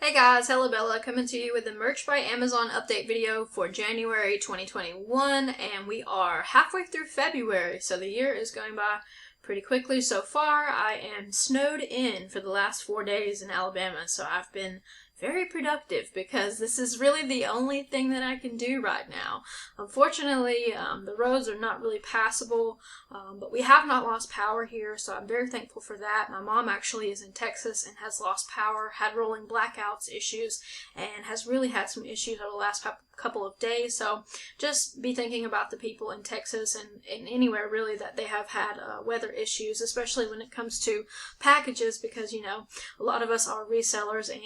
Hey guys, Hello Bella coming to you with the Merch by Amazon update video for January 2021, and we are halfway through February, so the year is going by pretty quickly so far. I am snowed in for the last 4 days in Alabama, so I've been very productive because this is really the only thing that I can do right now. Unfortunately, the roads are not really passable, but we have not lost power here, so I'm very thankful for that. My mom actually is in Texas and has lost power, had rolling blackouts issues, and has really had some issues over the last couple of days. So just be thinking about the people in Texas and anywhere really that they have had weather issues, especially when it comes to packages, because a lot of us are resellers and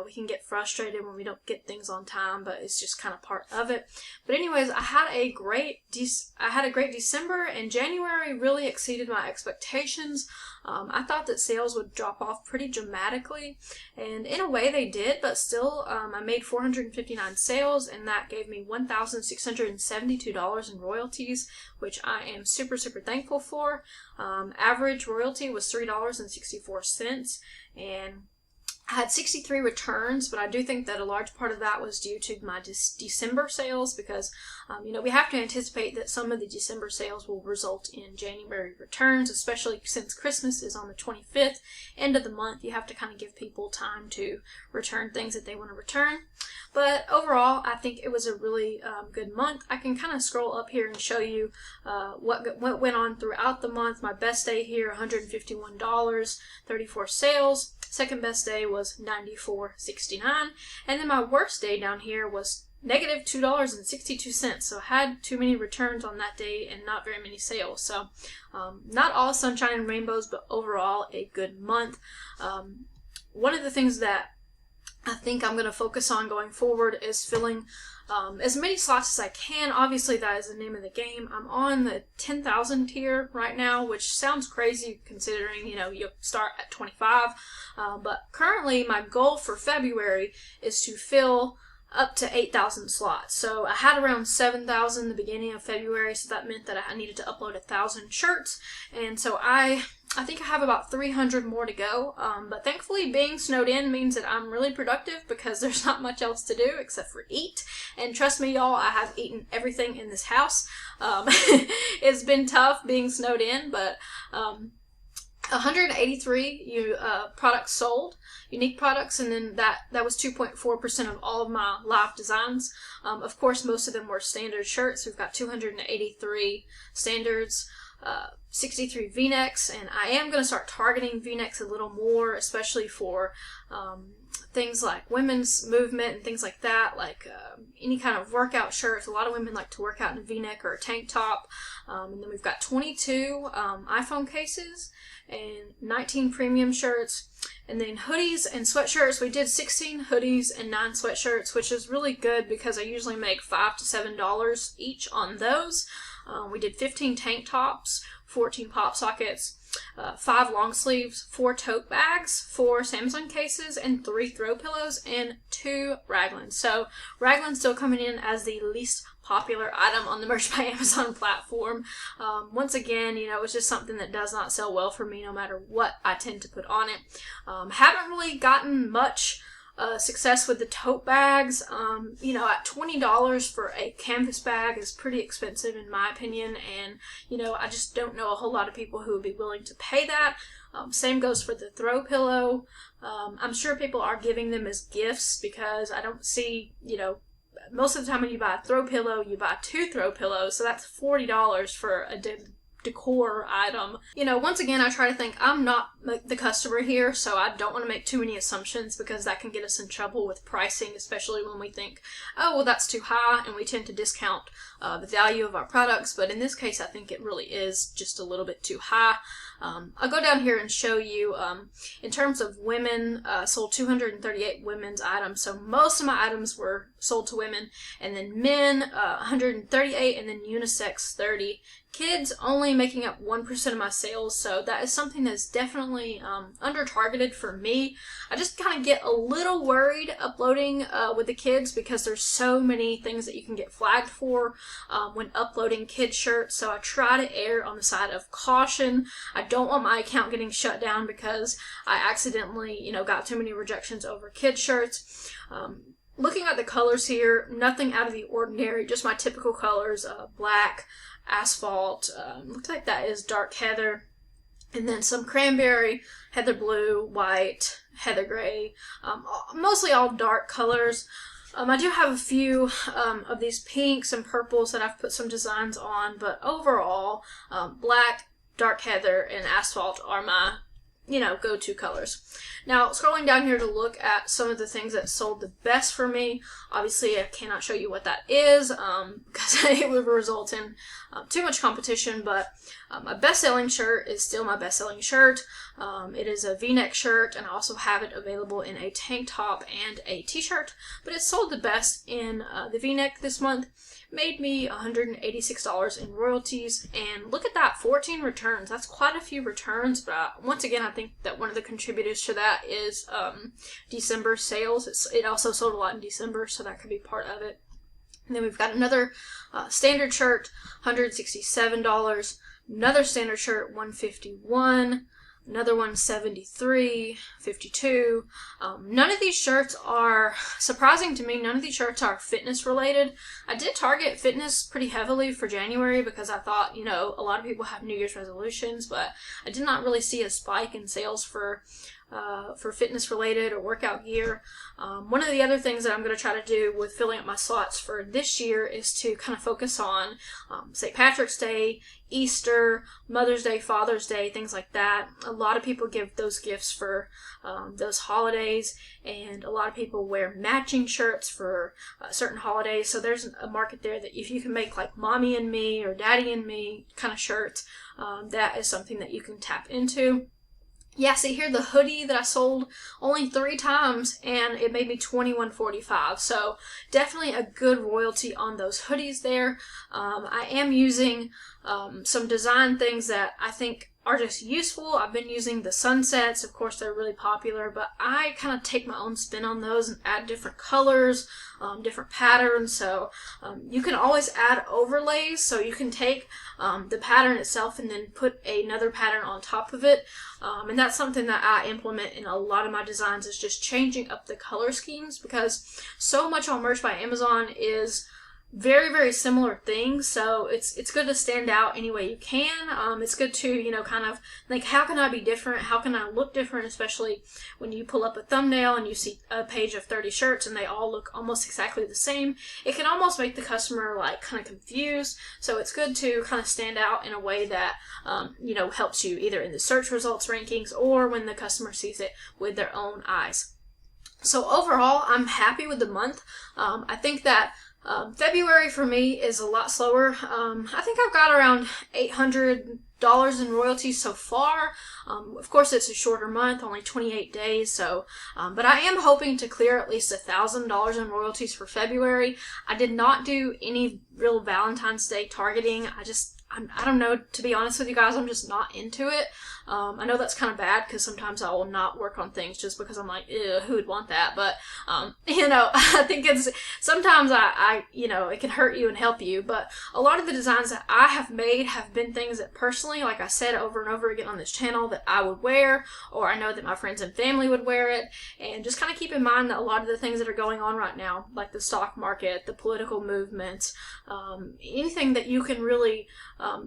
we can get frustrated when we don't get things on time, but it's just kind of part of it. But anyways, I had a great December, and January really exceeded my expectations. I thought that sales would drop off pretty dramatically, and in a way they did, but still I made 459 sales, and that gave me $1,672 in royalties, which I am super thankful for. Average royalty was $3.64, and I had 63 returns, but I do think that a large part of that was due to my December sales because, we have to anticipate that some of the December sales will result in January returns, especially since Christmas is on the 25th, end of the month. You have to kind of give people time to return things that they want to return. But overall, I think it was a really good month. I can kind of scroll up here and show you what went on throughout the month. My best day here, $151, 34 sales. Second best day was $94.69, and then my worst day down here was negative $2.62. So I had too many returns on that day and not very many sales. So not all sunshine and rainbows, but overall a good month. One of the things that I think I'm going to focus on going forward is filling as many slots as I can. Obviously, that is the name of the game. I'm on the 10,000 tier right now, which sounds crazy considering, you start at 25. But currently, my goal for February is to fill up to 8,000 slots. So I had around 7,000 the beginning of February, so that meant that I needed to upload 1,000 shirts. And so I think I have about 300 more to go, but thankfully being snowed in means that I'm really productive because there's not much else to do except for eat. And trust me, y'all, I have eaten everything in this house. It's been tough being snowed in, but 183 products sold, unique products, and then that was 2.4% of all of my live designs. Of course, most of them were standard shirts. We've got 283 standards, 63 v-necks, and I am going to start targeting v-necks a little more, especially for things like women's movement and things like that, like any kind of workout shirts. A lot of women like to work out in a v-neck or a tank top. And then we've got 22 iPhone cases and 19 premium shirts, and then hoodies and sweatshirts. We did 16 hoodies and 9 sweatshirts, which is really good because I usually make $5 to $7 each on those. We did 15 tank tops, 14 pop sockets, 5 long sleeves, 4 tote bags, 4 Samsung cases, and 3 throw pillows, and 2 raglans. So raglan's still coming in as the least popular item on the Merch by Amazon platform. Once again, it's just something that does not sell well for me no matter what I tend to put on it. Haven't really gotten much success with the tote bags. At $20 for a canvas bag is pretty expensive in my opinion, and I just don't know a whole lot of people who would be willing to pay that. Same goes for the throw pillow. I'm sure people are giving them as gifts because I don't see, most of the time when you buy a throw pillow, you buy 2 throw pillows, so that's $40 for a decor item. Once again, I try to think I'm not the customer here, so I don't want to make too many assumptions because that can get us in trouble with pricing, especially when we think, oh, well, that's too high, and we tend to discount the value of our products. But in this case, I think it really is just a little bit too high. I'll go down here and show you, in terms of women, sold 238 women's items. So most of my items were sold to women, and then men, 138, and then unisex 30. Kids only making up 1% of my sales, so that is something that's definitely under targeted for me. I just kind of get a little worried uploading with the kids because there's so many things that you can get flagged for when uploading kid shirts, so I try to err on the side of caution. I don't want my account getting shut down because I accidentally, you know, got too many rejections over kids shirts. Looking at the colors here, nothing out of the ordinary, just my typical colors, black, asphalt, looks like that is dark heather, and then some cranberry, heather blue, white, heather gray, mostly all dark colors. I do have a few of these pinks and purples that I've put some designs on, but overall, black, dark heather, and asphalt are my, you know, go-to colors. Now, scrolling down here to look at some of the things that sold the best for me, obviously I cannot show you what that is because it would result in too much competition, but my best-selling shirt is still my best-selling shirt. It is a v-neck shirt, and I also have it available in a tank top and a t-shirt, but it sold the best in the v-neck this month. Made me $186 in royalties, and look at that, 14 returns. That's quite a few returns, but once again, I think that one of the contributors to that is December sales. It also sold a lot in December, so that could be part of it. And then we've got another standard shirt, $167, another standard shirt, $151, another one, $73, $52. None of these shirts are, surprising to me, none of these shirts are fitness related. I did target fitness pretty heavily for January because I thought, you know, a lot of people have New Year's resolutions, but I did not really see a spike in sales for fitness related or workout gear. One of the other things that I'm going to try to do with filling up my slots for this year is to kind of focus on St. Patrick's Day, Easter, Mother's Day, Father's Day, things like that. A lot of people give those gifts for those holidays, and a lot of people wear matching shirts for certain holidays. So there's a market there that if you can make like mommy and me or daddy and me kind of shirts, that is something that you can tap into. Yeah, see here, the hoodie that I sold only 3 times, and it made me $21.45. So definitely a good royalty on those hoodies there. I am using some design things that I think are just useful. I've been using the sunsets. Of course, they're really popular, but I kind of take my own spin on those and add different colors, different patterns. So you can always add overlays. So you can take the pattern itself and then put another pattern on top of it. And that's something that I implement in a lot of my designs, is just changing up the color schemes, because so much on Merch by Amazon is very, very similar things, so it's good to stand out any way you can. It's good to, you know, kind of think, how can I be different? How can I look different? Especially when you pull up a thumbnail and you see a page of 30 shirts and they all look almost exactly the same. It can almost make the customer like kind of confused. So it's good to kind of stand out in a way that, you know, helps you either in the search results rankings or when the customer sees it with their own eyes. So overall, I'm happy with the month. I think that February for me is a lot slower. I think I've got around $800 in royalties so far. Of course, it's a shorter month, only 28 days. So, but I am hoping to clear at least $1,000 in royalties for February. I did not do any real Valentine's Day targeting. I don't know, to be honest with you guys, I'm just not into it. I know that's kind of bad because sometimes I will not work on things just because I'm like, ew, who would want that? But, you know, I think it's, sometimes I, you know, it can hurt you and help you. But a lot of the designs that I have made have been things that personally, like I said over and over again on this channel, that I would wear, or I know that my friends and family would wear it. And just kind of keep in mind that a lot of the things that are going on right now, like the stock market, the political movements, anything that you can really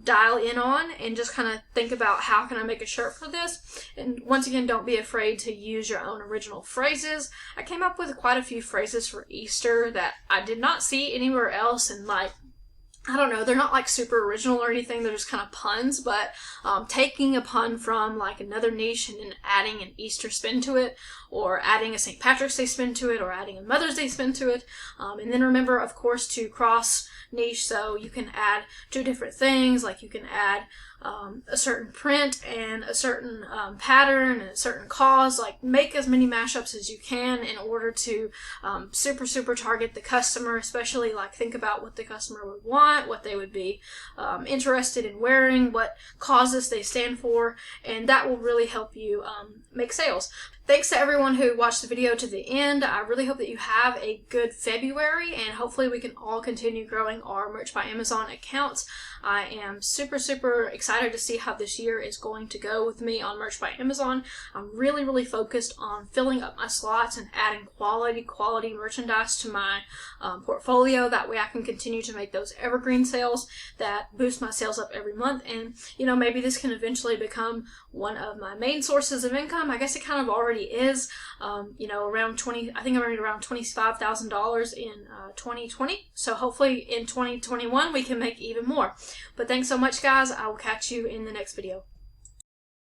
dial in on and just kind of think about, how can I make a shirt for this? And once again, don't be afraid to use your own original phrases. I came up with quite a few phrases for Easter that I did not see anywhere else, and like, I don't know, they're not like super original or anything, they're just kind of puns, but taking a pun from like another niche and then adding an Easter spin to it, or adding a St. Patrick's Day spin to it, or adding a Mother's Day spin to it. And then remember, of course, to cross niche, so you can add 2 different things, like you can add a certain print and a certain pattern and a certain cause. Like, make as many mashups as you can in order to super target the customer, especially like think about what the customer would want, what they would be interested in wearing, what causes they stand for, and that will really help you make sales. Thanks to everyone who watched the video to the end. I really hope that you have a good February, and hopefully we can all continue growing our Merch by Amazon accounts. I am super excited to see how this year is going to go with me on Merch by Amazon. I'm really focused on filling up my slots and adding quality merchandise to my portfolio. That way I can continue to make those evergreen sales that boost my sales up every month, and maybe this can eventually become one of my main sources of income. I guess it kind of already is. Around I think I'm around $25,000 in 2020. So hopefully in 2021 we can make even more. But thanks so much, guys. I will catch you in the next video.